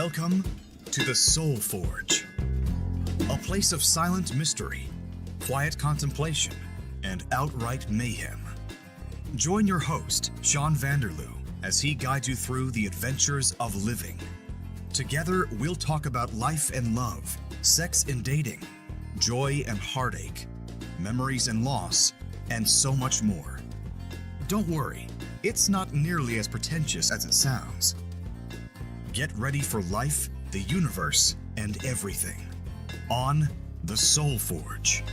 Welcome to the Soul Forge, a place of silent mystery, quiet contemplation, and outright mayhem. Join your host, Sean Vanderloo, as he guides you through the adventures of living. Together, we'll talk about life and love, sex and dating, joy and heartache, memories and loss, and so much more. Don't worry, it's not nearly as pretentious as it sounds. Get ready for life, the universe, and everything on the Soul Forge.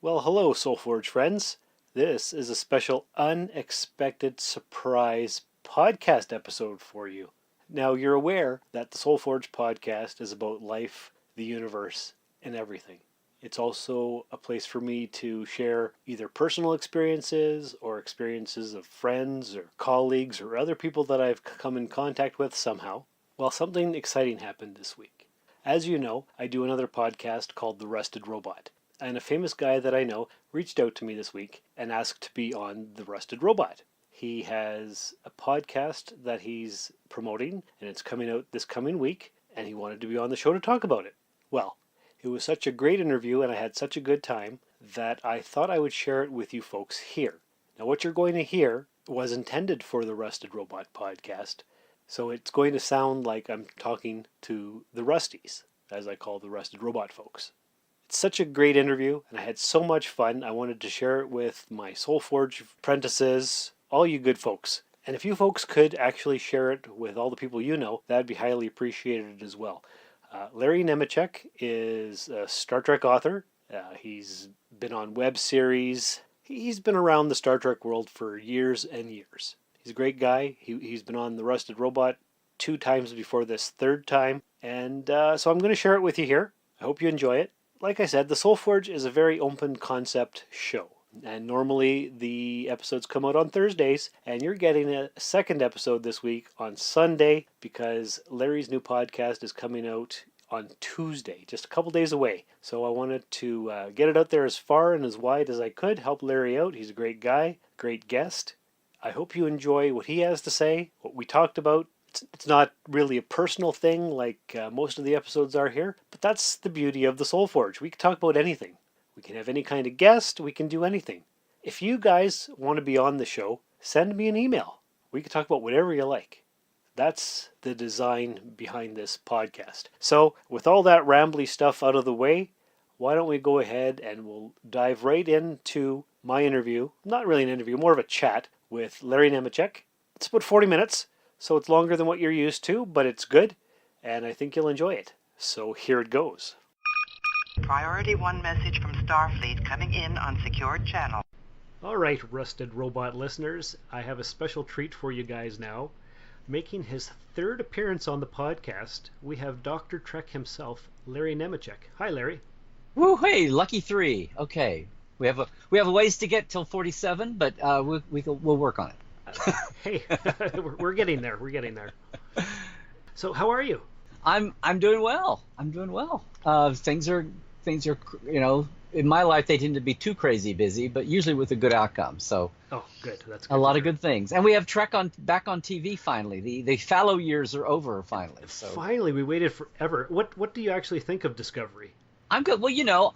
Well, hello, Soul Forge friends. This is a special unexpected surprise podcast episode for you. Now, you're aware that the Soul Forge podcast is about life, the universe, and everything. It's also a place for me to share either personal experiences or experiences of friends or colleagues or other people that I've come in contact with somehow. Well, something exciting happened this week. As you know, I do another podcast called The Rusted Robot. And a famous guy that I know reached out to me this week and asked to be on The Rusted Robot. He has a podcast that he's promoting, and it's coming out this coming week, and he wanted to be on the show to talk about it. Well, it was such a great interview, and I had such a good time that I thought I would share it with you folks here. Now, what you're going to hear was intended for the Rusted Robot podcast, so it's going to sound like I'm talking to the Rusties, as I call the Rusted Robot folks. It's such a great interview, and I had so much fun. I wanted to share it with my Soul Forge apprentices, all you good folks. And if you folks could actually share it with all the people you know, that'd be highly appreciated as well. Larry Nemecek is a Star Trek author. He's been on web series. He's been around the Star Trek world for years and years. He's a great guy. He's been on The Rusted Robot 2 times before this 3rd time. And so I'm going to share it with you here. I hope you enjoy it. Like I said, the Soul Forge is a very open concept show. And normally the episodes come out on Thursdays, and you're getting a second episode this week on Sunday because Larry's new podcast is coming out on Tuesday, just a couple days away. So I wanted to get it out there as far and as wide as I could, help Larry out. He's a great guy, great guest. I hope you enjoy what he has to say, what we talked about. It's not really a personal thing like most of the episodes are here, but that's the beauty of the Soul Forge. We can talk about anything. We can have any kind of guest. We can do anything. If you guys want to be on the show, send me an email. We can talk about whatever you like. That's the design behind this podcast. So with all that rambly stuff out of the way, why don't we go ahead and we'll dive right into my interview. Not really an interview, more of a chat with Larry Nemecek. It's about 40 minutes. So it's longer than what you're used to, but it's good, and I think you'll enjoy it. So here it goes. Priority 1 message from Starfleet coming in on secured channel. All right, Rusted Robot listeners, I have a special treat for you guys now. Making his 3rd appearance on the podcast, we have Dr. Trek himself, Larry Nemecek. Hi, Larry. Woo, hey, lucky 3. Okay, we have a ways to get till 47, but we'll work on it. Hey, we're getting there. We're getting there. So, how are you? I'm doing well. Things are in my life they tend to be too crazy busy, but usually with a good outcome. So. Oh, good. That's good. A lot of good things, and we have Trek back on TV finally. The fallow years are over finally. So. Finally, we waited forever. What do you actually think of Discovery? I'm good. Well,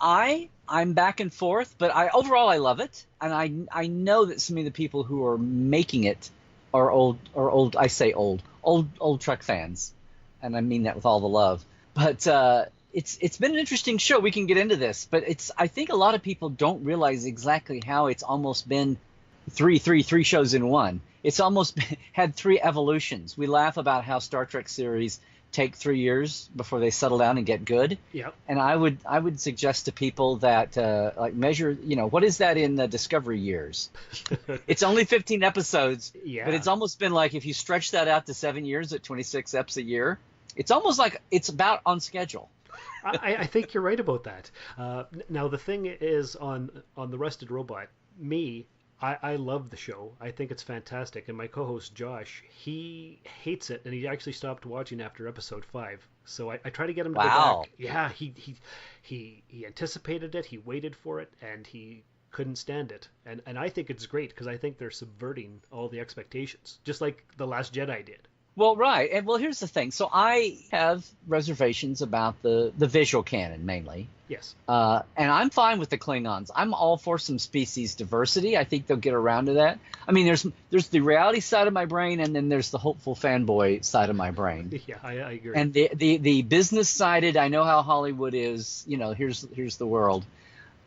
I'm back and forth, but overall I love it, and I know that some of the people who are making it are old. I say old Trek fans, and I mean that with all the love. But it's been an interesting show. We can get into this, but I think a lot of people don't realize exactly how it's almost been three shows in one. It's almost had 3 evolutions. We laugh about how Star Trek series take 3 years before they settle down and get good. Yep. And I would suggest to people that measure, what is that in the Discovery years? It's only 15 episodes, yeah. But it's almost been like if you stretch that out to 7 years at 26 eps a year, it's almost like it's about on schedule. I think you're right about that. Now the thing is on the Rusted Robot, I love the show. I think it's fantastic. And my co-host Josh, he hates it, and he actually stopped watching after episode 5. So I try to get him to go Wow. back. Yeah, he anticipated it. He waited for it, and he couldn't stand it. And I think it's great because I think they're subverting all the expectations, just like The Last Jedi did. Well, right. And well, here's the thing. So I have reservations about the visual canon mainly. Yes. And I'm fine with the Klingons. I'm all for some species diversity. I think they'll get around to that. I mean, there's the reality side of my brain, and then there's the hopeful fanboy side of my brain. Yeah, I agree. And the business sided, I know how Hollywood is. You know, here's the world.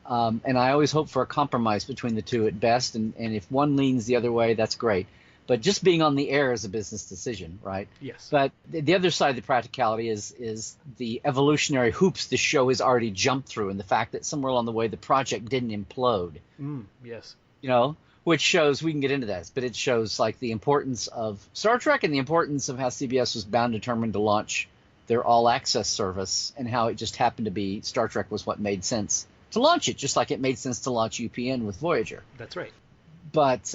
And I always hope for a compromise between the two at best. And if one leans the other way, that's great. But just being on the air is a business decision, right? Yes. But the other side of the practicality is the evolutionary hoops the show has already jumped through, and the fact that somewhere along the way the project didn't implode. Yes. You know, which shows, we can get into that, but it shows like the importance of Star Trek and the importance of how CBS was bound and determined to launch their all-access service, and how it just happened to be Star Trek was what made sense to launch it, just like it made sense to launch UPN with Voyager. That's right. But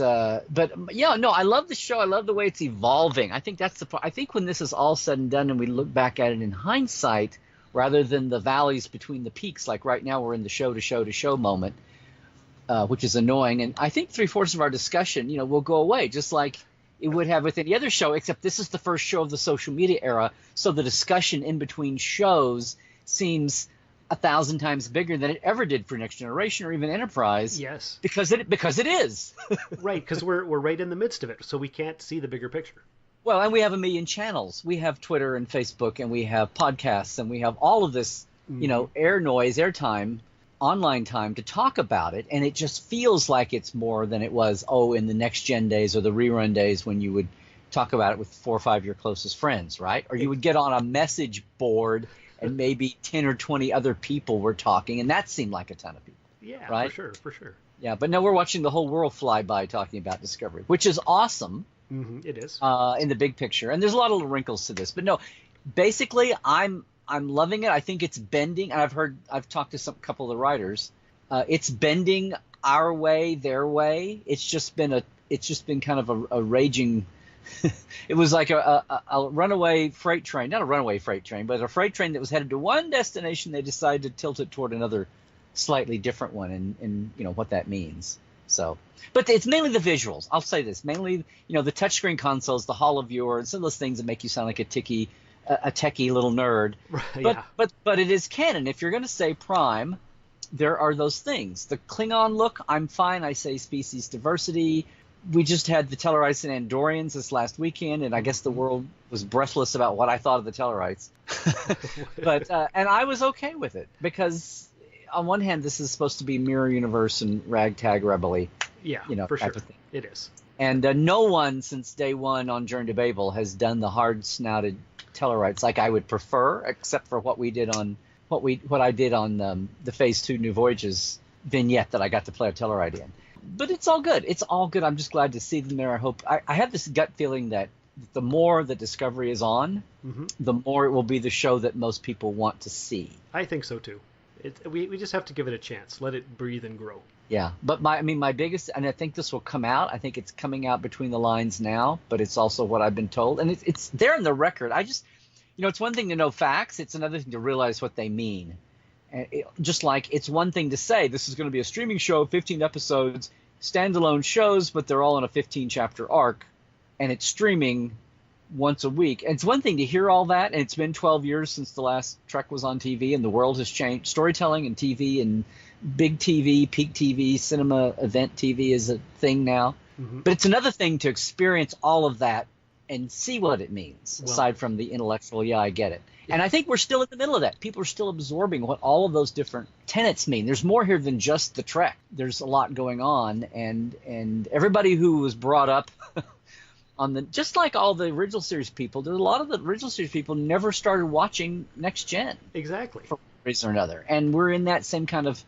yeah, no, I love the show. I love the way it's evolving. I think that's the part. I think when this is all said and done and we look back at it in hindsight, rather than the valleys between the peaks, like right now we're in the show to show to show moment, which is annoying. And I think 3/4 of our discussion, you know, will go away, just like it would have with any other show, except this is the first show of the social media era. So the discussion in between shows seems 1,000 times bigger than it ever did for Next Generation or even Enterprise. Yes. Because it is. Right, because we're right in the midst of it, so we can't see the bigger picture. Well, and we have a million channels. We have Twitter and Facebook, and we have podcasts, and we have all of this, you know, air noise, airtime, online time to talk about it. And it just feels like it's more than it was, in the Next Gen days or the rerun days when you would talk about it with 4 or 5 of your closest friends, right? Or you would get on a message board and maybe 10 or 20 other people were talking, and that seemed like a ton of people. Yeah, right? for sure. Yeah, but now we're watching the whole world fly by talking about Discovery, which is awesome. It is. In the big picture. And there's a lot of little wrinkles to this. But no, basically, I'm loving it. I think it's bending, and I've talked to couple of the writers. It's bending our way, their way. It's just been kind of a raging it was like a runaway freight train, not a runaway freight train, but a freight train that was headed to one destination. They decided to tilt it toward another slightly different one, and you know what that means. So, but it's mainly the visuals. I'll say this, mainly, you know, the touchscreen consoles, the holo viewer, and some of those things that make you sound like a techie little nerd. Yeah. But it is canon. If you're going to say Prime, there are those things. The Klingon look, I'm fine. I say species diversity. We just had the Tellarites and Andorians this last weekend, and I guess the world was breathless about what I thought of the Tellarites. But and I was okay with it, because on one hand, this is supposed to be mirror universe and ragtag rebelly. Yeah, you know, for type sure. of thing. It is. And no one since day one on Journey to Babel has done the hard-snouted Tellarites like I would prefer, except for what I did on the Phase 2 New Voyages vignette that I got to play a Tellarite in. But it's all good. It's all good. I'm just glad to see them there. I have this gut feeling that the more the Discovery is on, the more it will be the show that most people want to see. I think so too. We just have to give it a chance. Let it breathe and grow. Yeah, but my biggest, and I think this will come out. I think it's coming out between the lines now, but it's also what I've been told, and it's there in the record. I just, you know, it's one thing to know facts. It's another thing to realize what they mean. Just like it's one thing to say this is going to be a streaming show, 15 episodes, standalone shows, but they're all in a 15-chapter arc, and it's streaming once a week. And it's one thing to hear all that, and it's been 12 years since the last Trek was on TV, and the world has changed. Storytelling and TV and big TV, peak TV, cinema, event TV is a thing now. But it's another thing to experience all of that and see what it means, aside from the intellectual, I get it. And I think we're still in the middle of that. People are still absorbing what all of those different tenets mean. There's more here than just the Trek. There's a lot going on, and everybody who was brought up on just like all the original series people, there's a lot of the original series people never started watching Next Gen. Exactly. For one reason or another. And we're in that same kind of,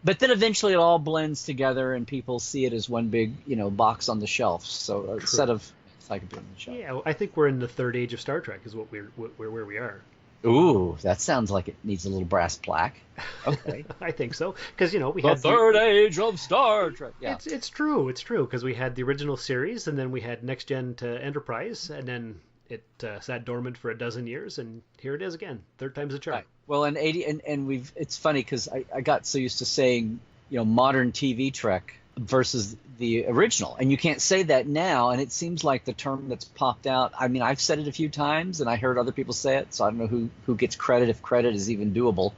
but then eventually it all blends together and people see it as one big, you know, box on the shelf. So a set of encyclopedia on the shelf. Yeah, I think we're in the third age of Star Trek is where we are. Ooh, that sounds like it needs a little brass plaque. Okay. I think so, because we The had third age of Star Trek. Yeah. It's true, because we had the original series, and then we had Next Gen to Enterprise, and then it sat dormant for a dozen years, and here it is again, third time's a charm. Right. Well, and 80 and we've it's funny because I got so used to saying modern TV Trek versus the original, and you can't say that now, and it seems like the term that's popped out. I mean, I've said it a few times, and I heard other people say it, so I don't know who gets credit if credit is even doable.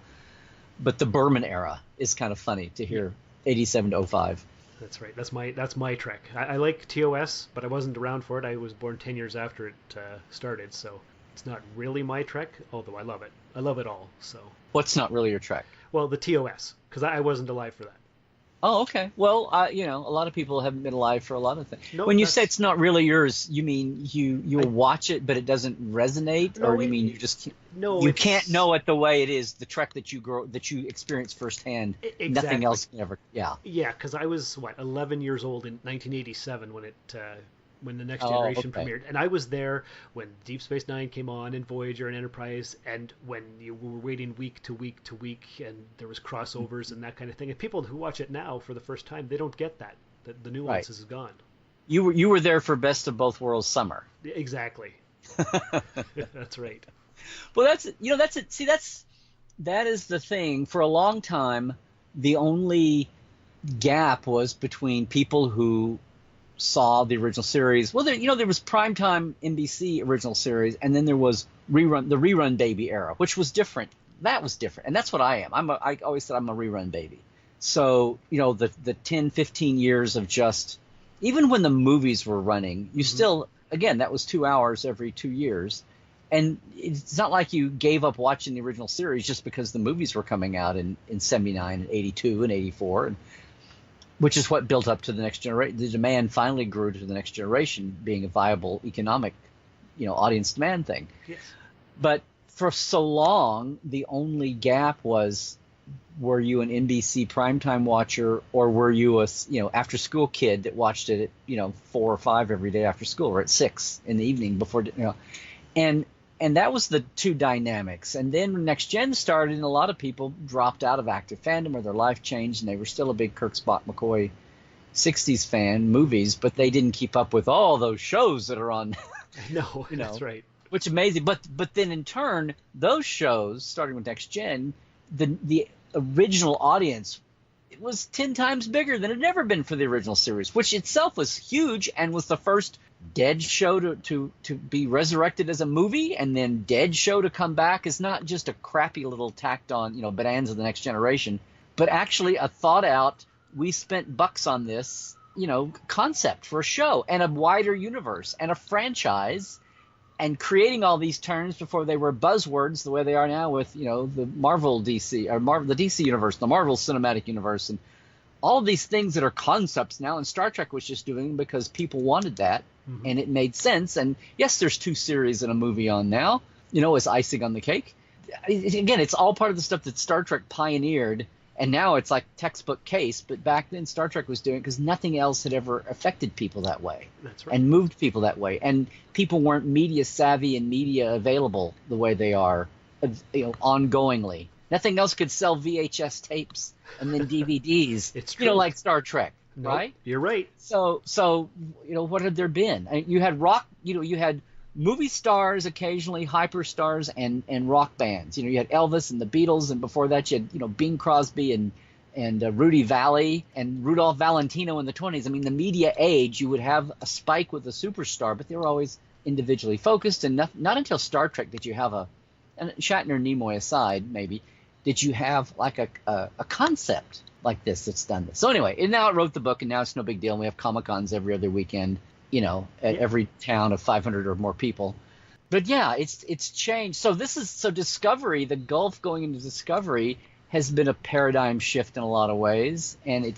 But the Berman era is kind of funny to hear 87 to 05. That's right. That's my Trek. I like TOS, but I wasn't around for it. I was born 10 years after it started, so it's not really my Trek, although I love it. I love it all. So What's not really your Trek? well, the TOS, because I wasn't alive for that. Oh, okay. Well, a lot of people haven't been alive for a lot of things. No, When you say it's not really yours, you mean you watch it, but it doesn't resonate, No, or you mean you just No, you it's- can't know it the way it is, the Trek that you experience firsthand. Exactly. Nothing else can ever. Yeah. Yeah, because I was 11 years old in 1987 when the Next Oh, Generation okay. premiered, and I was there when Deep Space Nine came on, and Voyager and Enterprise, and when you were waiting week to week to week, and there was crossovers and that kind of thing. And people who watch it now for the first time, they don't get that. The nuances is gone. You were there for Best of Both Worlds summer. Exactly. That's right. Well, that's it. See, that is the thing. For a long time, the only gap was between people who saw the original series. Well, there was primetime NBC original series, and then there was the rerun baby era, which was different. That was different, and that's what I am. I always said I'm a rerun baby. So the 10, 15 years of just, even when the movies were running, you still, again, that was 2 hours every 2 years. And it's not like you gave up watching the original series just because the movies were coming out in 79 and 82 and 84, which is what built up to the Next Generation. The demand finally grew to the Next Generation being a viable economic, audience demand thing. Yes. But for so long, the only gap was, were you an NBC primetime watcher, or were you a after school kid that watched it at 4 or 5 every day after school, or at 6 in the evening before and that was the two dynamics. And then when Next Gen started, and a lot of people dropped out of active fandom, or their life changed, and they were still a big Kirk, Spock, McCoy 60s fan movies, but they didn't keep up with all those shows that are on. No, that's right. Which is amazing. But then in turn, those shows, starting with Next Gen, the original audience, it was 10 times bigger than it had ever been for the original series, which itself was huge and was the first Dead show to be resurrected as a movie, and then Dead show to come back is not just a crappy little tacked on, Bonanza of the Next Generation, but actually a thought out, we spent bucks on this, concept for a show and a wider universe and a franchise, and creating all these terms before they were buzzwords the way they are now with, the Marvel DC or the DC universe, the Marvel Cinematic Universe, and all of these things that are concepts now. And Star Trek was just doing because people wanted that. And it made sense. And yes, there's 2 series and a movie on now, as icing on the cake. Again, it's all part of the stuff that Star Trek pioneered, and now it's like textbook case. But back then, Star Trek was doing it because nothing else had ever affected people that way. That's right. And moved people that way. And people weren't media savvy and media available the way they are, ongoingly. Nothing else could sell VHS tapes and then DVDs, It's true. like Star Trek. Nope, right? You're right. So what had there been? You had you had movie stars, occasionally hyperstars, and rock bands. You had Elvis and the Beatles, and before that you had Bing Crosby and Rudy Valley and Rudolph Valentino in the 20s. I mean, the media age, you would have a spike with a superstar, but they were always individually focused. And not until Star Trek did you have and Shatner and Nimoy aside, maybe, did you have like a concept like this that's done this. So anyway, and now it wrote the book, and now it's no big deal. And we have Comic-Cons every other weekend, at every town of 500 or more people. But yeah, it's changed. So Discovery, the gulf going into Discovery, has been a paradigm shift in a lot of ways, and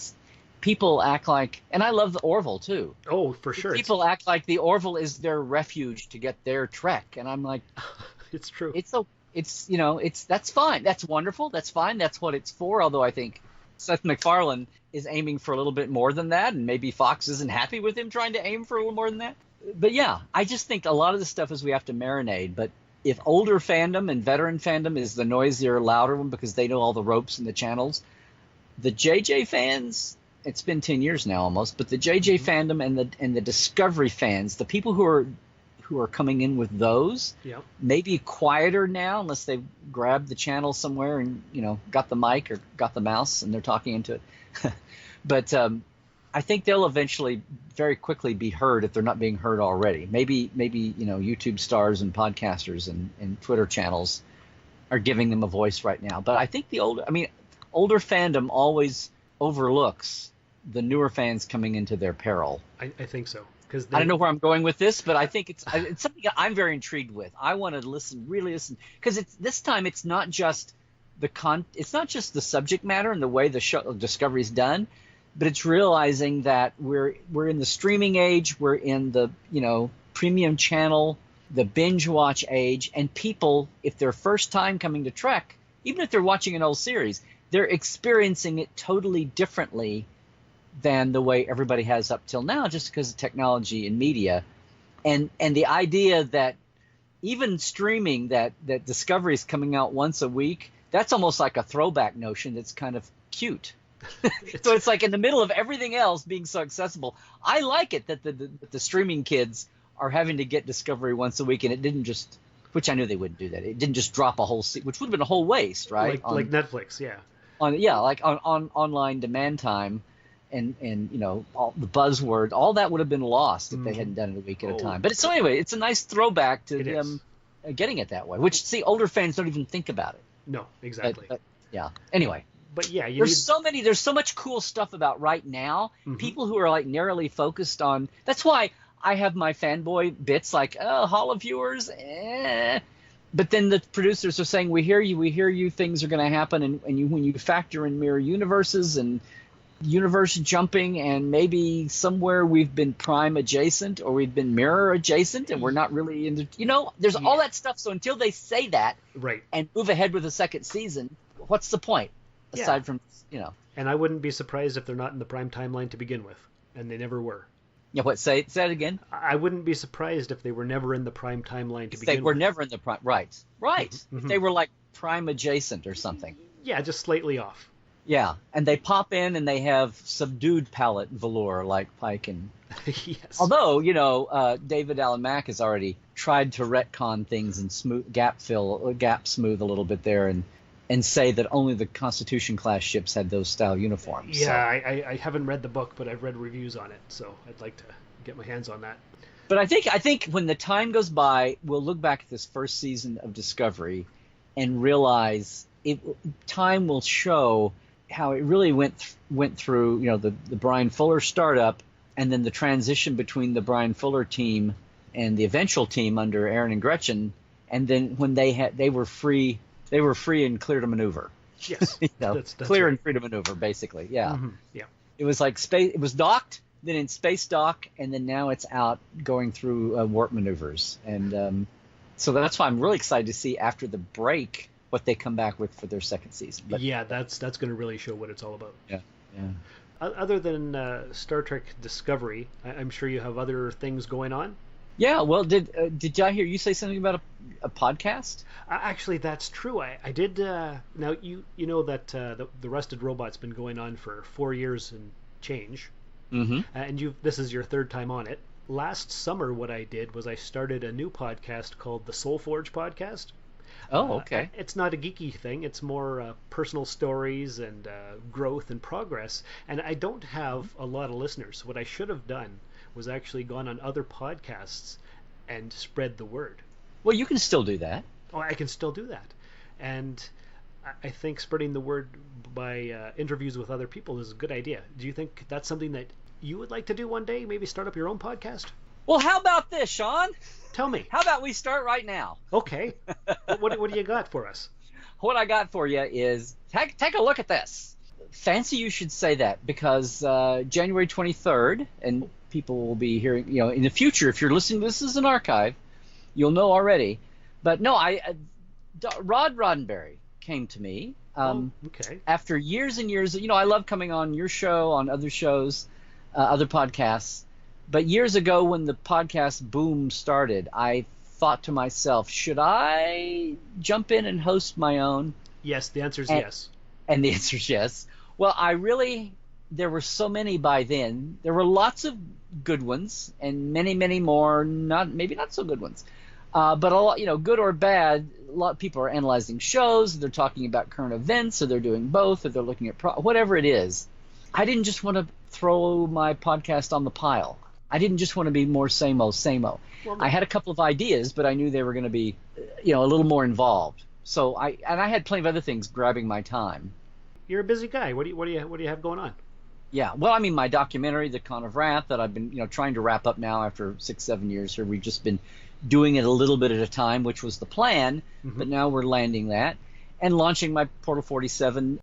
people act like, and I love the Orville too. Oh, for sure. People act like the Orville is their refuge to get their Trek, and I'm like, it's true. That's fine. That's wonderful. That's fine. That's what it's for. Although I think Seth MacFarlane is aiming for a little bit more than that, and maybe Fox isn't happy with him trying to aim for a little more than that. But yeah, I just think a lot of the stuff is we have to marinate. But if older fandom and veteran fandom is the noisier, louder one because they know all the ropes and the channels, the JJ fans, it's been 10 years now almost, but the JJ fandom and the Discovery fans, the people who are coming in with those, Yep. maybe quieter now unless they've grabbed the channel somewhere and got the mic or got the mouse and they're talking into it. But I think they'll eventually very quickly be heard if they're not being heard already. Maybe YouTube stars and podcasters and Twitter channels are giving them a voice right now. But I think older fandom always overlooks the newer fans coming into their peril. I think so. I don't know where I'm going with this, but I think it's something I'm very intrigued with. I want to really listen, because this time it's not just it's not just the subject matter and the way the show Discovery's done, but it's realizing that we're in the streaming age, we're in the premium channel, the binge watch age, and people, if they're first time coming to Trek, even if they're watching an old series, they're experiencing it totally differently than the way everybody has up till now, just because of technology and media, and the idea that even streaming that Discovery is coming out once a week, that's almost like a throwback notion that's kind of cute. So it's like in the middle of everything else being so accessible. I like it that the streaming kids are having to get Discovery once a week, and it didn't just, which I knew they wouldn't do that. It didn't just drop a whole which would have been a whole waste, right? Like Netflix, yeah. Like on online demand time. And all the buzzword, all that would have been lost if they hadn't done it a week at a time. But anyway, it's a nice throwback to them getting it that way. Which, see, older fans don't even think about it. No, exactly. But yeah. Anyway, but yeah, there's so much cool stuff about right now. People who are like narrowly focused on. That's why I have my fanboy bits like, Hall of Viewers, But then the producers are saying, we hear you. Things are going to happen, and when you factor in mirror universes and universe jumping, and maybe somewhere we've been Prime adjacent or we've been Mirror adjacent, and we're not really into there's all that stuff. So until they say that and move ahead with a second season, what's the point aside from And I wouldn't be surprised if they're not in the Prime timeline to begin with, and they never were. Say it again. I wouldn't be surprised if they were never in the Prime timeline to begin with. They were never in the Prime, right. If they were like Prime adjacent or something, just slightly off. Yeah, and they pop in and they have subdued palette velour like Pike and. Yes. Although David Allen Mack has already tried to retcon things and gap smooth a little bit there, and say that only the Constitution class ships had those style uniforms. Yeah, so. I haven't read the book, but I've read reviews on it, so I'd like to get my hands on that. But I think when the time goes by, we'll look back at this first season of Discovery and realize time will show how it really went through, the Brian Fuller startup, and then the transition between the Brian Fuller team and the eventual team under Aaron and Gretchen, and then when they were free and clear to maneuver. Yes, that's clear right. and free to maneuver, basically. Yeah. Mm-hmm. Yeah. It was like space. It was docked, then in space dock, and then now it's out going through warp maneuvers, and so that's why I'm really excited to see after the break what they come back with for their second season. But, that's going to really show what it's all about. Yeah. Other than Star Trek Discovery, I'm sure you have other things going on. Yeah. Well, did I hear you say something about a podcast? Actually, that's true. I did. Now you know that the Rusted Robot's been going on for 4 years and change, and this is your third time on it. Last summer, what I did was I started a new podcast called the Soul Forge Podcast. Oh, okay. It's not a geeky thing. It's more personal stories and growth and progress. And I don't have a lot of listeners. What I should have done was actually gone on other podcasts and spread the word. Well, you can still do that. Oh, I can still do that. And I think spreading the word by interviews with other people is a good idea. Do you think that's something that you would like to do one day? Maybe start up your own podcast? Well, how about this, Sean? Tell me. How about we start right now? Okay. What do you got for us? What I got for you is take a look at this. Fancy you should say that, because January 23rd, and people will be hearing, in the future, if you're listening to this as an archive, you'll know already. But no, Rod Roddenberry came to me okay. after years and years. I love coming on your show, on other shows, other podcasts. But years ago, when the podcast boom started, I thought to myself, should I jump in and host my own? Yes, the answer is And- yes. And the answer is yes. Well, there were so many by then. There were lots of good ones and many, many more, maybe not so good ones. But a lot, good or bad, a lot of people are analyzing shows. They're talking about current events, or they're doing both, or they're looking at whatever it is. I didn't just want to throw my podcast on the pile. I didn't just want to be more same old, same old. Well, I had a couple of ideas, but I knew they were going to be, a little more involved. So I had plenty of other things grabbing my time. You're a busy guy. What do you have going on? Yeah, well, I mean, my documentary, The Con of Wrath, that I've been, trying to wrap up now after 6-7 years here. We've just been doing it a little bit at a time, which was the plan, but now we're landing that. And launching my Portal 47.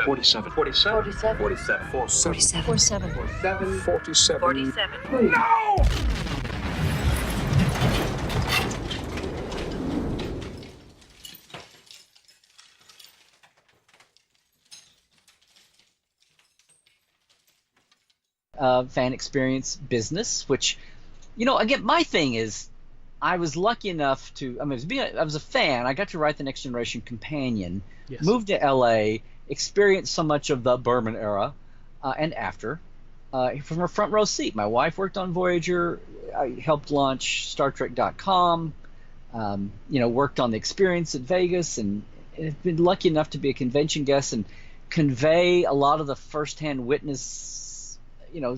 47. 47. No! Fan experience business, which, again, my thing is, I was lucky enough to, I was a fan. I got to write the Next Generation Companion, Yes. moved to LA, experienced so much of the Berman era and after from a front row seat. My wife worked on Voyager. I helped launch StarTrek.com, worked on the experience at Vegas, and have been lucky enough to be a convention guest and convey a lot of the firsthand witness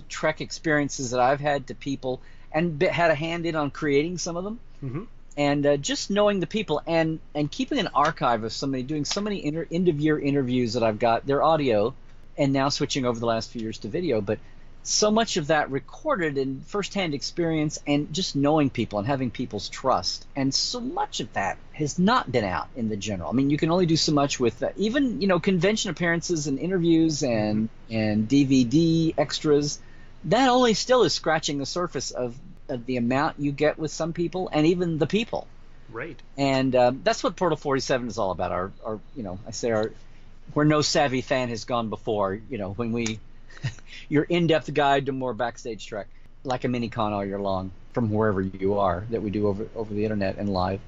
Trek experiences that I've had to people, and had a hand in on creating some of them. And just knowing the people and keeping an archive of somebody doing so many end-of-year interviews that I've got, their audio, and now switching over the last few years to video, but so much of that recorded in firsthand experience and just knowing people and having people's trust. And so much of that has not been out in the general. I mean, you can only do so much with even, convention appearances and interviews and DVD extras. That only still is scratching the surface of the amount you get with some people and even the people. Right. And that's what Portal 47 is all about. Our where no savvy fan has gone before, when your in-depth guide to more backstage Trek, like a mini con all year long from wherever you are, that we do over the internet and live.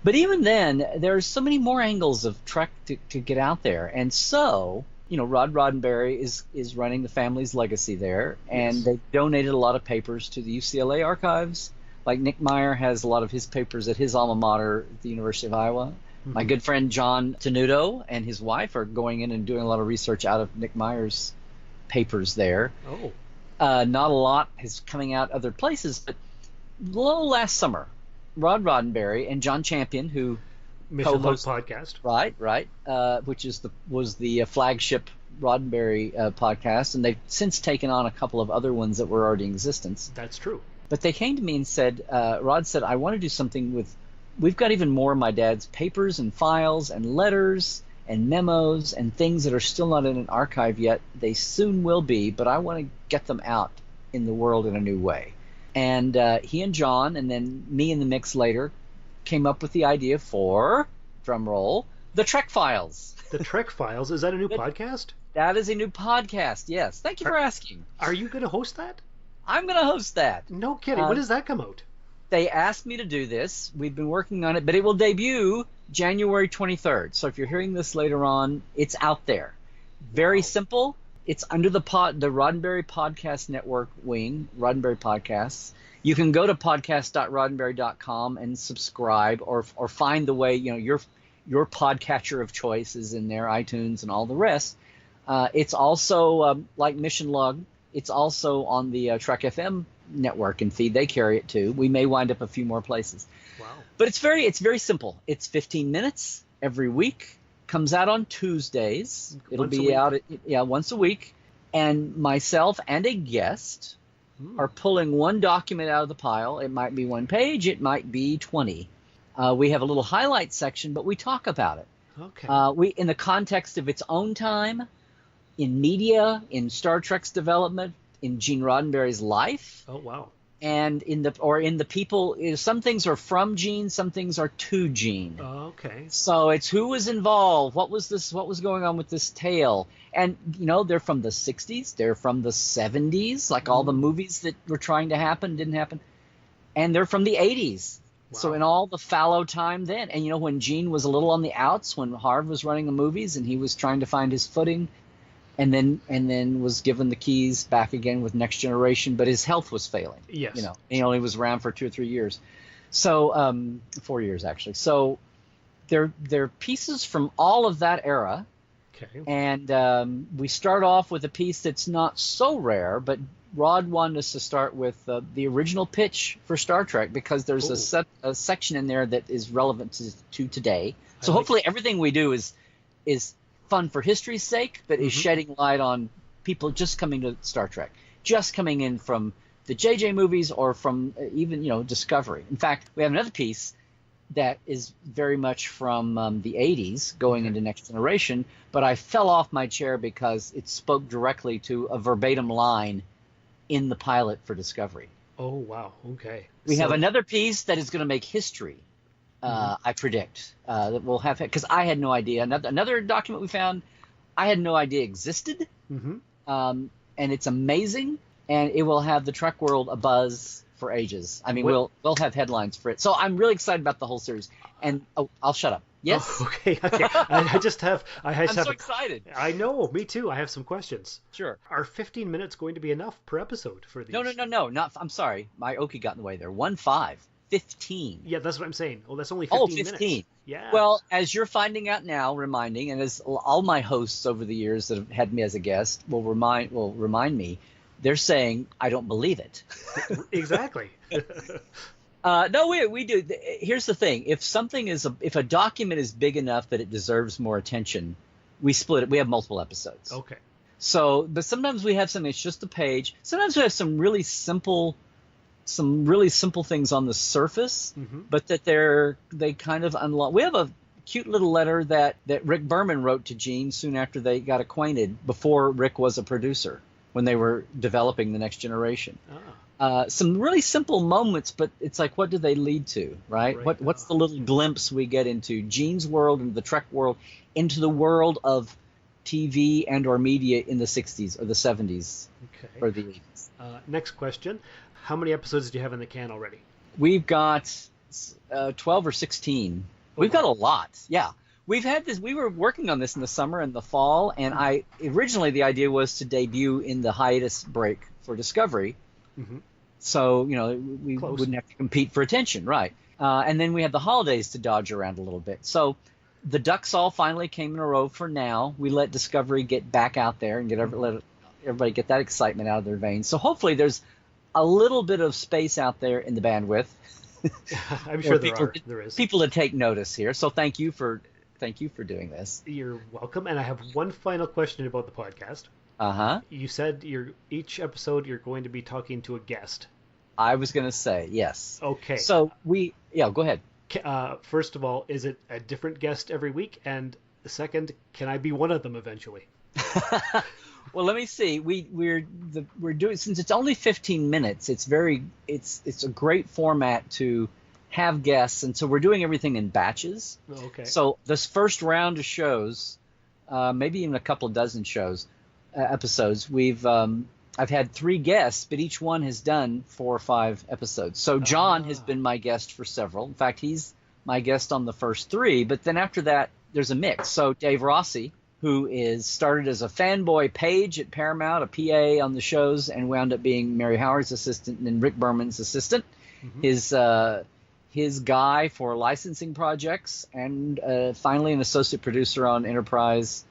But even then, there's so many more angles of Trek to get out there. And so, Rod Roddenberry is running the family's legacy there, and Yes. they donated a lot of papers to the UCLA archives. Like Nick Meyer has a lot of his papers at his alma mater, the University of Iowa. My good friend John Tenuto and his wife are going in and doing a lot of research out of Nick Meyer's papers there. Oh. Not a lot is coming out other places, but last summer, Rod Roddenberry and John Champion, who Mission Log co-host podcast. right, which was the flagship Roddenberry podcast, and they've since taken on a couple of other ones that were already in existence. That's true. But they came to me and said, Rod said, I want to do something with, we've got even more of my dad's papers and files and letters and memos and things that are still not in an archive yet. They soon will be, but I want to get them out in the world in a new way. And he and John, and then me in the mix later, came up with the idea for, drum roll, the Trek Files. The Trek Files, is that a new podcast? That is a new podcast, yes. Thank you for asking. Are you going to host that? I'm going to host that. No kidding. When does that come out? They asked me to do this. We've been working on it, but it will debut January 23rd. So if you're hearing this later on, it's out there. Very simple. It's under the Roddenberry Podcast Network wing, Roddenberry Podcasts. You can go to podcast.roddenberry.com and subscribe, or find the way, your podcatcher of choice is in there, iTunes and all the rest. It's also like Mission Log. It's also on the Trek FM network and feed. They carry it too. We may wind up a few more places. Wow. But it's very simple. It's 15 minutes every week. Comes out on Tuesdays. It'll be out once a week. And myself and a guest are pulling one document out of the pile. It might be one page. It might be 20. We have a little highlight section, but we talk about it. Okay. We, in the context of its own time, in media, in Star Trek's development, in Gene Roddenberry's life. Oh, wow. And in the people, some things are from Gene, some things are to Gene. Okay. So it's who was involved, what was going on with this tale. And, they're from the 60s, they're from the 70s, like all the movies that were trying to happen didn't happen. and they're from the 80s. Wow. So in all the fallow time then, and when Gene was a little on the outs, when Harv was running the movies and he was trying to find his footing, and then was given the keys back again with Next Generation, but his health was failing. Yes. He only was around for 2 or 3 years. So 4 years actually. So they're pieces from all of that era. Okay. And we start off with a piece that's not so rare, but Rod wanted us to start with the original pitch for Star Trek, because there's a section in there that is relevant to today. So hopefully everything we do is fun for history's sake, but is shedding light on people just coming to Star Trek, just coming in from the JJ movies or from even Discovery. In fact, we have another piece that is very much from the 80s going into Next Generation, but I fell off my chair because it spoke directly to a verbatim line in the pilot for Discovery. Oh, wow. Okay. We have another piece that is going to make history, I predict, that we'll have, because I had no idea. Another document we found, I had no idea existed, and it's amazing, and it will have the Trek world abuzz for ages. I mean, we'll have headlines for it. So I'm really excited about the whole series. And I'll shut up. Yes. Oh, okay. I just have. I'm so excited. I know. Me too. I have some questions. Sure. Are 15 minutes going to be enough per episode for these? No. Not. I'm sorry. My Okie got in the way there. 15. Yeah, that's what I'm saying. Oh, that's only 15 minutes. 15. Yeah. Well, as you're finding out now, reminding, and as all my hosts over the years that have had me as a guest will remind me, they're saying, I don't believe it. Exactly. No, we do. Here's the thing: if a document is big enough that it deserves more attention, we split it. We have multiple episodes. Okay. So, but sometimes we have something that's just a page. Sometimes we have some really simple things on the surface, but that they kind of unlock. We have a cute little letter that Rick Berman wrote to Gene soon after they got acquainted, before Rick was a producer, when they were developing the Next Generation. Some really simple moments, but it's like, what do they lead to, right? What's the little glimpse we get into Gene's world and the Trek world, into the world of TV and or media in the 60s or the 70s or the 80s. Next question. How many episodes do you have in the can already? We've got 12 or 16. We've got a lot, yeah. We've had this. We were working on this in the summer and the fall, and originally the idea was to debut in the hiatus break for Discovery, so we wouldn't have to compete for attention, right? And then we had the holidays to dodge around a little bit. So the ducks all finally came in a row for now. We let Discovery get back out there and let everybody get that excitement out of their veins. So hopefully there's a little bit of space out there in the bandwidth. I'm sure there is people to take notice here. So thank you for doing this. You're welcome. And I have one final question about the podcast. You said each episode you're going to be talking to a guest. I was going to say yes. Okay. So go ahead. First of all, is it a different guest every week? And second, can I be one of them eventually? Well, let me see. We're doing, since it's only 15 minutes. It's a great format to have guests, and so we're doing everything in batches. Okay. So this first round of shows, maybe even a couple of dozen episodes, I've had 3 guests, but each one has done 4 or 5 episodes. So John has been my guest for several. In fact, he's my guest on the first 3, but then after that, there's a mix. So Dave Rossi, who started as a fanboy page at Paramount, a PA on the shows, and wound up being Mary Howard's assistant and then Rick Berman's assistant. His guy for licensing projects, and finally an associate producer on Enterprise,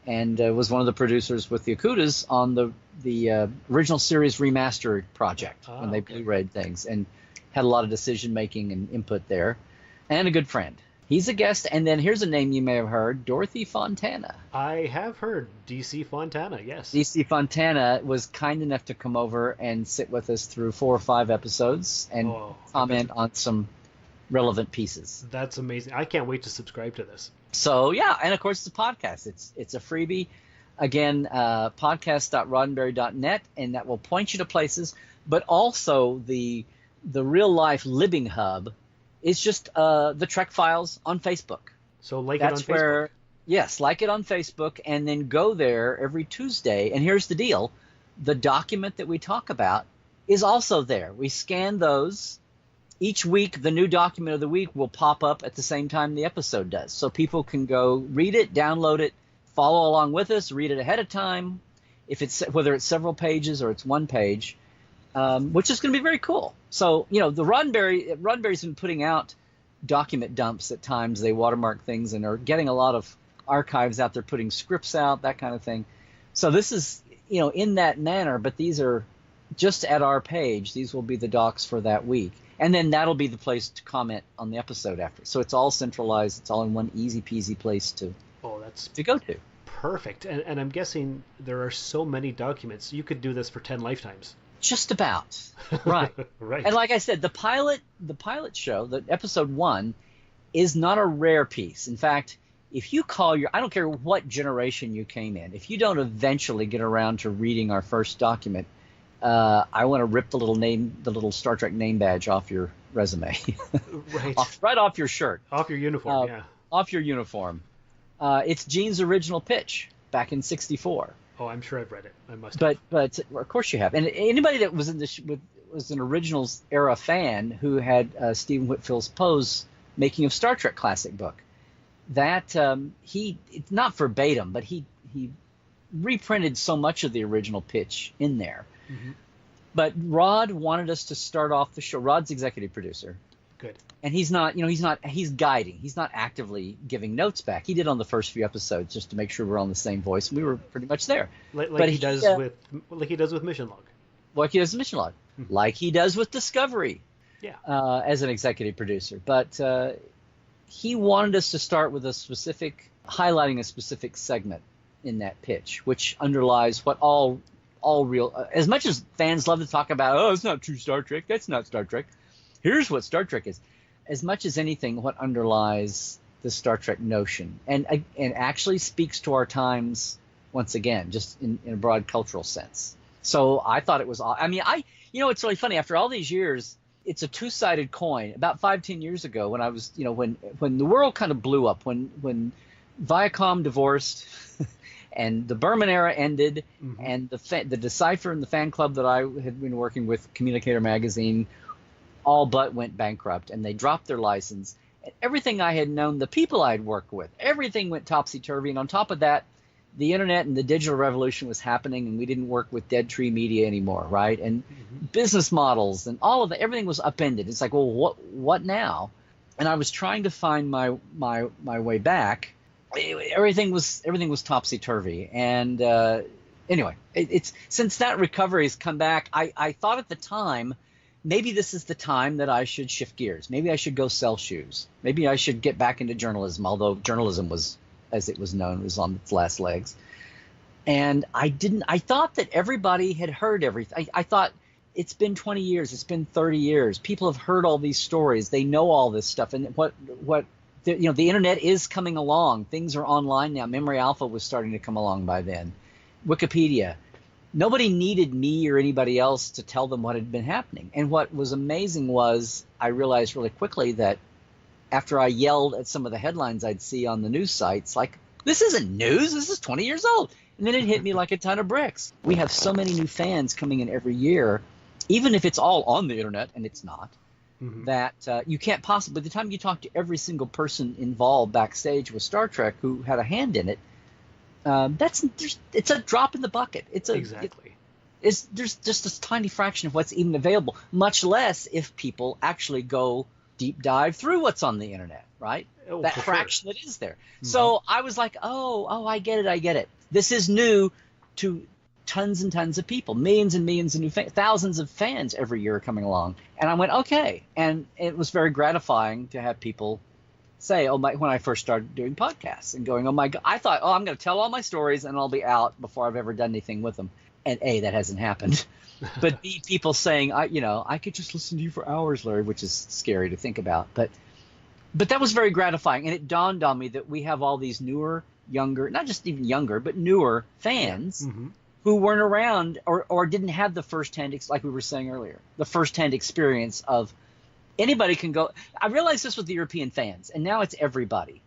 and was one of the producers with the Okudas on the original series remastered project when they Blu-rayed things, and had a lot of decision making and input there, and a good friend. He's a guest, and then here's a name you may have heard, Dorothy Fontana. I have heard DC Fontana, yes. DC Fontana was kind enough to come over and sit with us through 4 or 5 episodes and comment on some relevant pieces. That's amazing. I can't wait to subscribe to this. So, yeah, and of course it's a podcast. It's a freebie. Again, podcast.roddenberry.net, and that will point you to places, but also the real-life living hub is just the Trek Files on Facebook. So it on Facebook. Yes, like it on Facebook, and then go there every Tuesday. And here's the deal. The document that we talk about is also there. We scan those, each week, the new document of the week will pop up at the same time the episode does. So people can go read it, download it, follow along with us, read it ahead of time, whether it's several pages or it's one page, which is going to be very cool. So, the Roddenberry's been putting out document dumps at times. They watermark things and are getting a lot of archives out there, putting scripts out, that kind of thing. So this is, in that manner, but these are just at our page. These will be the docs for that week. And then that'll be the place to comment on the episode after. So it's all centralized. It's all in one easy peasy place to go to. Perfect. And I'm guessing there are so many documents. You could do this for 10 lifetimes. Just about. Right. Right. And like I said, the pilot show, the episode 1, is not a rare piece. In fact, if you call I don't care what generation you came in, if you don't eventually get around to reading our first document, I want to rip the little Star Trek name badge off your resume. Right. right off your shirt. Off your uniform, yeah. Off your uniform. It's Gene's original pitch back in '64. Oh, I'm sure I've read it. I must have. But of course you have. And anybody that was was an originals era fan who had Stephen Whitfield's Poe's Making of Star Trek classic book, that it's not verbatim, but he reprinted so much of the original pitch in there. Mm-hmm. But Rod wanted us to start off the show. Rod's executive producer. Good. And he's guiding. He's not actively giving notes back. He did on the first few episodes just to make sure we're on the same voice. We were pretty much there. Like he does with Mission Log. Like he does with Mission Log. Mm-hmm. Like he does with Discovery. Yeah. As an executive producer. But he wanted us to start with highlighting a specific segment in that pitch, which underlies what all real, as much as fans love to talk about, it's not true Star Trek, that's not Star Trek. Here's what Star Trek is. As much as anything, what underlies the Star Trek notion and actually speaks to our times once again, just in a broad cultural sense. So I thought it was, it's really funny. After all these years, it's a two-sided coin. About 5-10 years ago, when I was, when the world kind of blew up, when Viacom divorced and the Berman era ended, mm-hmm. and the Decipher and the fan club that I had been working with, Communicator Magazine, all but went bankrupt, and they dropped their license. And everything I had known, the people I had worked with, everything went topsy-turvy. And on top of that, the internet and the digital revolution was happening, and we didn't work with Dead Tree Media anymore, right? And mm-hmm. business models and all of that, everything was upended. It's like, well, what now? And I was trying to find my way back. Everything was topsy-turvy. And anyway, it's since that recovery has come back, I thought at the time, maybe this is the time that I should shift gears. Maybe I should go sell shoes. Maybe I should get back into journalism, although journalism was, as it was known, was on its last legs. And I thought that everybody had heard everything. I thought it's been 20 years, it's been 30 years. People have heard all these stories. They know all this stuff. And the internet is coming along. Things are online now. Memory Alpha was starting to come along by then. Wikipedia. Nobody needed me or anybody else to tell them what had been happening. And what was amazing was I realized really quickly that after I yelled at some of the headlines I'd see on the news sites, like, this isn't news, this is 20 years old. And then it hit me like a ton of bricks. We have so many new fans coming in every year, even if it's all on the internet, and it's not, mm-hmm. that you can't possibly, by the time you talk to every single person involved backstage with Star Trek who had a hand in it, it's a drop in the bucket. Exactly. There's just a tiny fraction of what's even available, much less if people actually go deep dive through what's on the internet, right? Oh, that fraction that is there. Mm-hmm. So I was like, I get it. This is new to tons and tons of people, millions and millions of new fans, thousands of fans every year coming along. And I went, okay. And it was very gratifying to have people say, when I first started doing podcasts and going, oh my God, I thought, I'm going to tell all my stories and I'll be out before I've ever done anything with them. And A, that hasn't happened. But B, people saying, I could just listen to you for hours, Larry, which is scary to think about. But that was very gratifying. And it dawned on me that we have all these newer, younger, not just even younger, but newer fans mm-hmm. who weren't around or didn't have the firsthand, like we were saying earlier, the firsthand experience of anybody can go. I realized this with the European fans, and now it's everybody.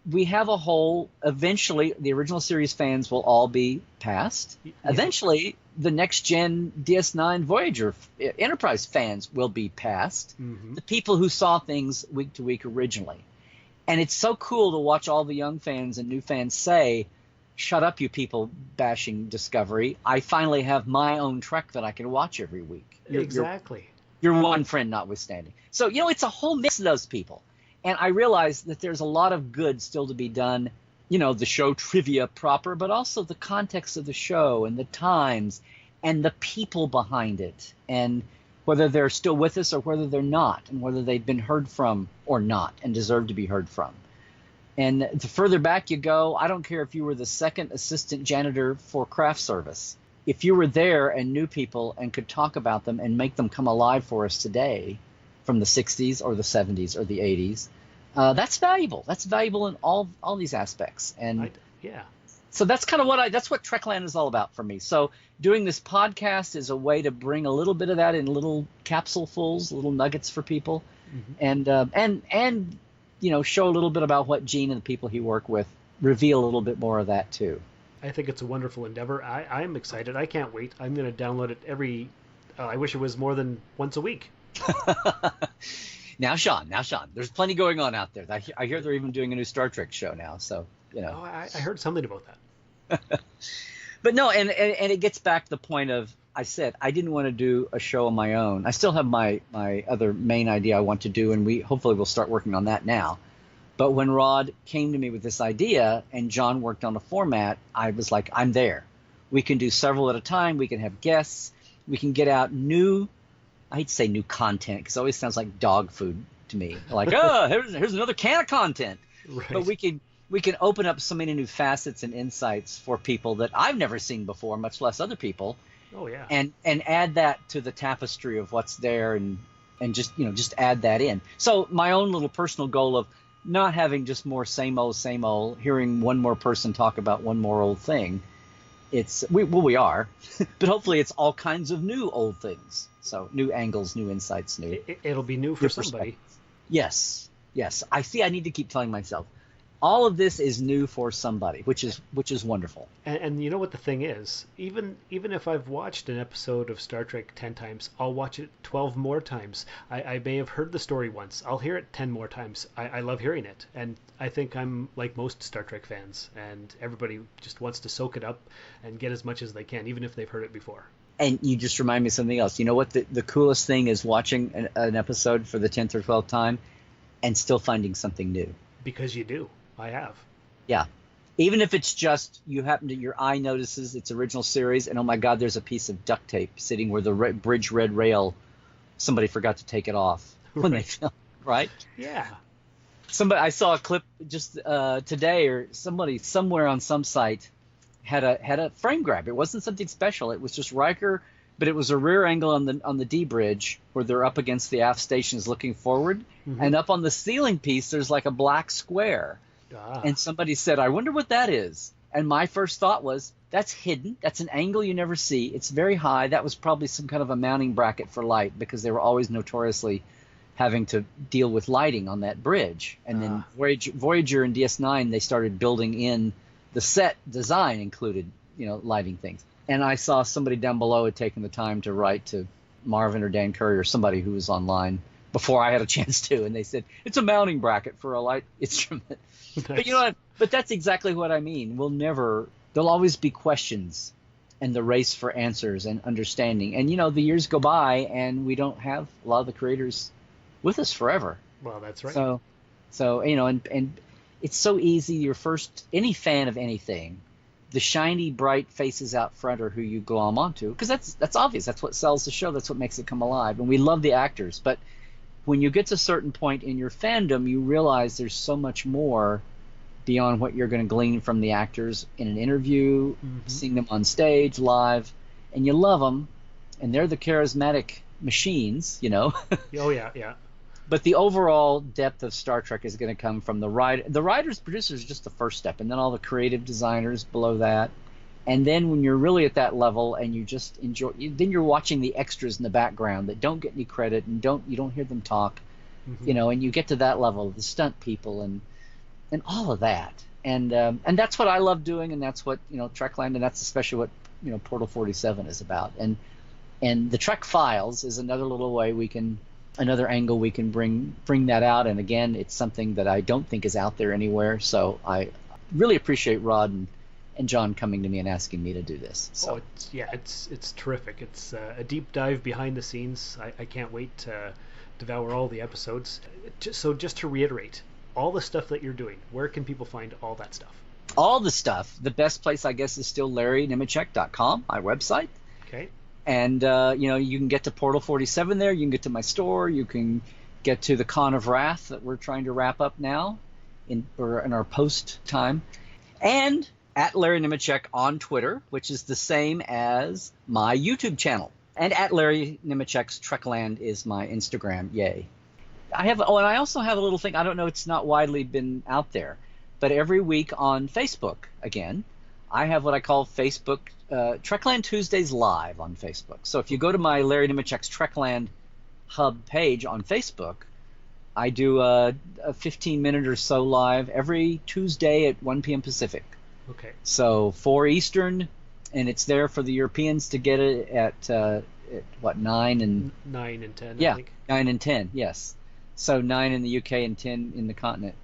we have a whole, eventually the original series fans will all be past. Yeah. Eventually the next gen DS9 Voyager Enterprise fans will be past. The people who saw things week to week originally. And it's so cool to watch all the young fans and new fans say, shut up, you people bashing Discovery. I finally have my own Trek that I can watch every week. Exactly. Your one friend notwithstanding. So, it's a whole mix of those people. And I realize that there's a lot of good still to be done, the show trivia proper, but also the context of the show and the times and the people behind it, and whether they're still with us or whether they're not, and whether they've been heard from or not and deserve to be heard from. And the further back you go, I don't care if you were the second assistant janitor for craft service. If you were there and knew people and could talk about them and make them come alive for us today from the 60s or the 70s or the 80s, that's valuable. That's valuable in all these aspects. And so that's kind of that's what Trekland is all about for me. So doing this podcast is a way to bring a little bit of that in little capsulefuls, little nuggets for people, and show a little bit about what Gene and the people he worked with, reveal a little bit more of that too. I think it's a wonderful endeavor. I'm excited. I can't wait. I'm going to download it I wish it was more than once a week. Now, Sean, there's plenty going on out there. I hear they're even doing a new Star Trek show now. So, Oh, I heard something about that. But no, and it gets back to the point of, I said I didn't want to do a show on my own. I still have my other main idea I want to do, and hopefully we'll start working on that now. But when Rod came to me with this idea and John worked on a format, I was like, I'm there. We can do several at a time. We can have guests. We can get out I hate to say new content because it always sounds like dog food to me. Like, here's another can of content. Right. But we can open up so many new facets and insights for people that I've never seen before, much less other people. Oh yeah. And add that to the tapestry of what's there and just add that in. So my own little personal goal of not having just more same old, hearing one more person talk about one more old thing. We are, but hopefully it's all kinds of new old things. So new angles, new insights, It'll be new for somebody. Yes. I need to keep telling myself, all of this is new for somebody, which is wonderful. And you know what the thing is? Even if I've watched an episode of Star Trek 10 times, I'll watch it 12 more times. I may have heard the story once. I'll hear it 10 more times. I love hearing it. And I think I'm like most Star Trek fans, and everybody just wants to soak it up and get as much as they can, even if they've heard it before. And you just remind me of something else. You know what the coolest thing is, watching an episode for the 10th or 12th time and still finding something new. Because you do. I have. Yeah. Even if it's just your eye notices its original series and, oh my God, there's a piece of duct tape sitting where the bridge red rail, somebody forgot to take it off when they filmed, right? Yeah. I saw a clip just today, or somebody somewhere on some site had a frame grab. It wasn't something special. It was just Riker, but it was a rear angle on the D bridge where they're up against the aft stations looking forward, and up on the ceiling piece there's like a black square. And somebody said, I wonder what that is. And my first thought was, that's hidden. That's an angle you never see. It's very high. That was probably some kind of a mounting bracket for light, because they were always notoriously having to deal with lighting on that bridge. And then Voyager and DS9, they started building in the set design included, lighting things. And I saw somebody down below had taken the time to write to Marvin or Dan Curry or somebody who was online before I had a chance to, and they said, it's a mounting bracket for a light instrument. Nice. But but that's exactly what I mean. There'll always be questions and the race for answers and understanding. And, the years go by and we don't have a lot of the creators with us forever. Well, that's right. So and it's so easy. Any fan of anything, the shiny, bright faces out front are who you glom onto, because that's obvious. That's what sells the show. That's what makes it come alive. And we love the actors. But when you get to a certain point in your fandom, you realize there's so much more beyond what you're going to glean from the actors in an interview, seeing them on stage, live, and you love them, and they're the charismatic machines, Oh, yeah. But the overall depth of Star Trek is going to come from the writers, producers, just the first step, and then all the creative designers below that. And then when you're really at that level and you just enjoy, then you're watching the extras in the background that don't get any credit and you don't hear them talk, and you get to that level, the stunt people and and all of that. And that's what I love doing, and that's what, Trekland, and that's especially what, Portal 47 is about. And the Trek Files is another little way another angle we can bring that out. And again, it's something that I don't think is out there anywhere. So I really appreciate Rod and John coming to me and asking me to do this. So. It's terrific. It's a deep dive behind the scenes. I can't wait to devour all the episodes. Just to reiterate, all the stuff that you're doing, where can people find all that stuff? All the stuff. The best place, I guess, is still LarryNemecek.com, my website. Okay. And, you can get to Portal 47 there. You can get to my store. You can get to the Con of Wrath that we're trying to wrap up now in our post time. And at Larry Nemecek on Twitter, which is the same as my YouTube channel. And at Larry Nemecek's Trekland is my Instagram. Yay. And I also have a little thing. I don't know, it's not widely been out there, but every week on Facebook, again, I have what I call Facebook Trekland Tuesdays Live on Facebook. So if you go to my Larry Nemecek's Trekland Hub page on Facebook, I do a 15-minute or so live every Tuesday at 1 p.m. Pacific. Okay. So 4 Eastern, and it's there for the Europeans to get it at 9 and 10. Yeah, I think. 9 and 10. Yes. So 9 in the UK and 10 in the continent.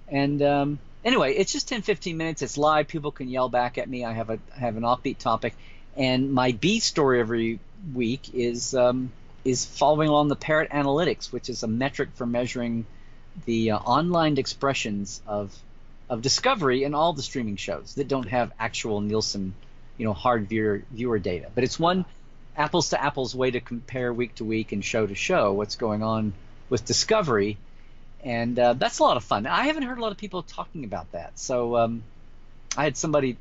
And anyway, it's just 10-15 minutes. It's live. People can yell back at me. I have an offbeat topic, and my B story every week is following along the Parrot Analytics, which is a metric for measuring the online expressions of Discovery and all the streaming shows that don't have actual Nielsen, hard viewer data. But it's one apples to apples way to compare week to week and show to show what's going on with Discovery. And that's a lot of fun. I haven't heard a lot of people talking about that. So I had somebody,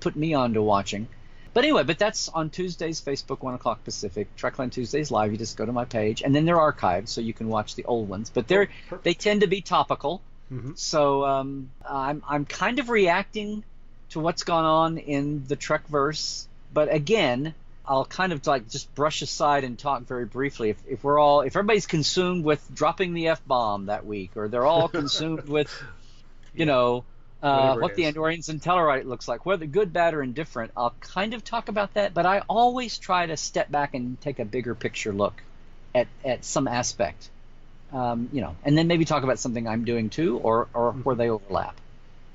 put me on to watching. But anyway, that's on Tuesdays, Facebook, 1 o'clock Pacific. Trekland Tuesdays Live. You just go to my page. And then they're archived, so you can watch the old ones. But they tend to be topical. Mm-hmm. So I'm kind of reacting to what's gone on in the Trekverse. But again, I'll kind of just brush aside and talk very briefly. If everybody's consumed with dropping the F-bomb that week, or they're all consumed with, what the Andorians and Tellarite looks like, whether good, bad, or indifferent, I'll kind of talk about that. But I always try to step back and take a bigger picture look at some aspect, and then maybe talk about something I'm doing too, or where they overlap.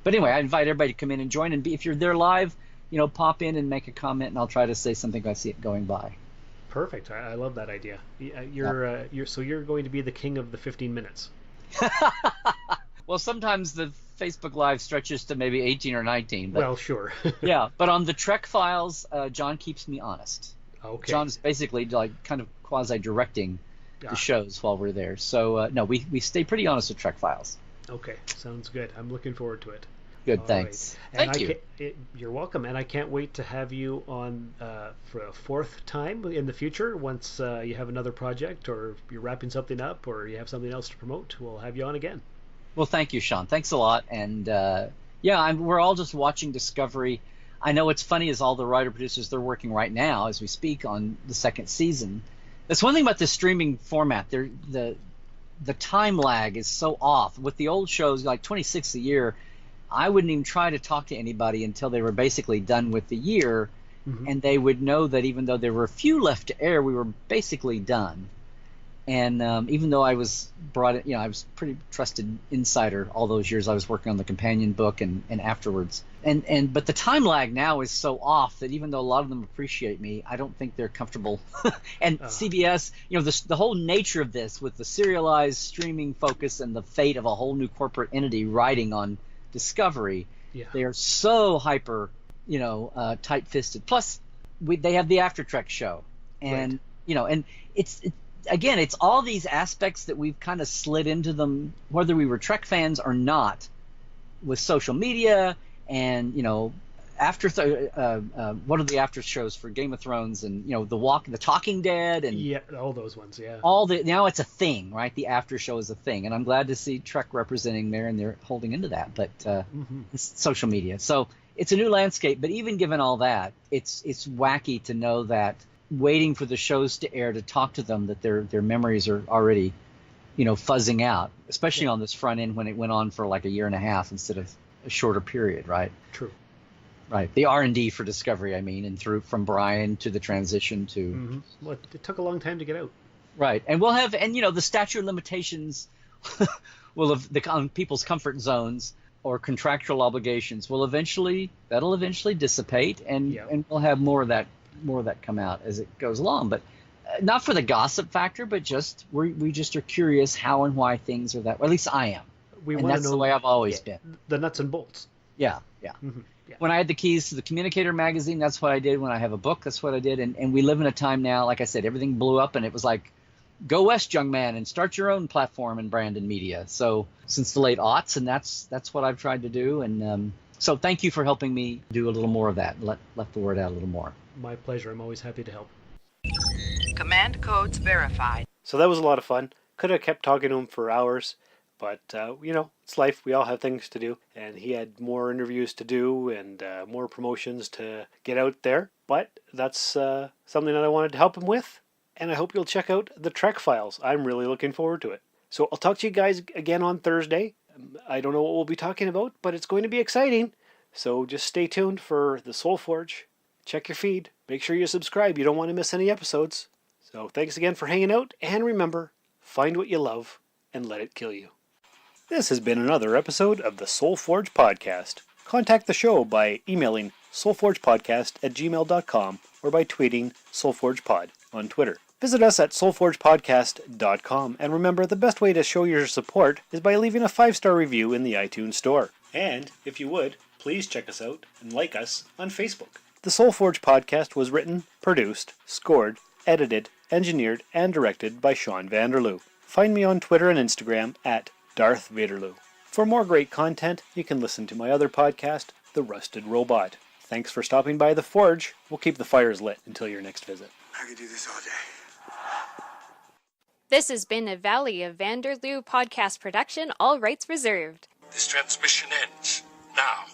But anyway, I invite everybody to come in and join, and if you're there live, pop in and make a comment, and I'll try to say something if I see it going by. Perfect. I love that idea. You're going to be the king of the 15 minutes. Well, sometimes the Facebook Live stretches to maybe 18 or 19. But, well, sure. Yeah, but on the Trek Files, John keeps me honest. Okay. John's basically kind of quasi-directing the shows while we're there. So, no, we stay pretty honest with Trek Files. Okay, sounds good. I'm looking forward to it. Good, thanks. Right. Thank you. You're welcome, and I can't wait to have you on for a fourth time in the future. Once you have another project, or you're wrapping something up, or you have something else to promote, we'll have you on again. Well, thank you, Sean. Thanks a lot. And we're all just watching Discovery. I know what's funny is all the writer-producers, they're working right now as we speak on the second season. That's one thing about the streaming format. The time lag is so off. With the old shows, like 26 a year, I wouldn't even try to talk to anybody until they were basically done with the year, and they would know that even though there were a few left to air, we were basically done. And even though I was I was pretty trusted insider all those years I was working on the companion book and afterwards. But the time lag now is so off that even though a lot of them appreciate me, I don't think they're comfortable. And CBS, the whole nature of this with the serialized streaming focus and the fate of a whole new corporate entity riding on Discovery, they are so hyper, tight-fisted. Plus, they have the After Trek show, and and it's all these aspects that we've kind of slid into them, whether we were Trek fans or not, with social media and what are the after shows for Game of Thrones and the Talking Dead and all those ones, now it's a thing, right? The after show is a thing, and I'm glad to see Trek representing there, and they're holding into that. But it's social media, so it's a new landscape. But even given all that, it's wacky to know that waiting for the shows to air to talk to them, that their memories are already fuzzing out, especially on this front end when it went on for like a year and a half instead of a shorter period, right? True. Right. The R&D for Discovery, I mean, and through from Brian to the transition to. Mm-hmm. Well, it took a long time to get out. Right. And we'll have, and the statute of limitations will have on people's comfort zones or contractual obligations that'll eventually dissipate, and we'll have more of that come out as it goes along. But not for the gossip factor, but just we just are curious how and why things are that way. At least I am. And that's the way I've always been. The nuts and bolts. Yeah. Mm-hmm. Yeah. When I had the keys to the Communicator magazine, that's what I did. When I have a book, that's what I did. And we live in a time now, like I said, everything blew up, and it was like, go west, young man, and start your own platform and brand and media. So since the late aughts, and that's what I've tried to do. And so thank you for helping me do a little more of that. Let the word out a little more. My pleasure. I'm always happy to help. Command codes verified. So that was a lot of fun. Could have kept talking to him for hours, but it's life. We all have things to do, and he had more interviews to do and more promotions to get out there. But that's something that I wanted to help him with, and I hope you'll check out the Trek Files. I'm really looking forward to it. So I'll talk to you guys again on Thursday. I don't know what we'll be talking about, but it's going to be exciting. So just stay tuned for the Soul Forge. Check your feed. Make sure you subscribe. You don't want to miss any episodes. So thanks again for hanging out, and remember, find what you love and let it kill you. This has been another episode of the Soul Forge Podcast. Contact the show by emailing soulforgepodcast@gmail.com or by tweeting soulforgepod on Twitter. Visit us at soulforgepodcast.com, and remember, the best way to show your support is by leaving a 5-star review in the iTunes Store. And, if you would, please check us out and like us on Facebook. The Soul Forge Podcast was written, produced, scored, edited, engineered, and directed by Sean Vanderloo. Find me on Twitter and Instagram at Darth Vaderloo. For more great content, you can listen to my other podcast, The Rusted Robot. Thanks for stopping by the Forge. We'll keep the fires lit until your next visit. I could do this all day. This has been a Valley of Vanderloo podcast production, all rights reserved. This transmission ends now.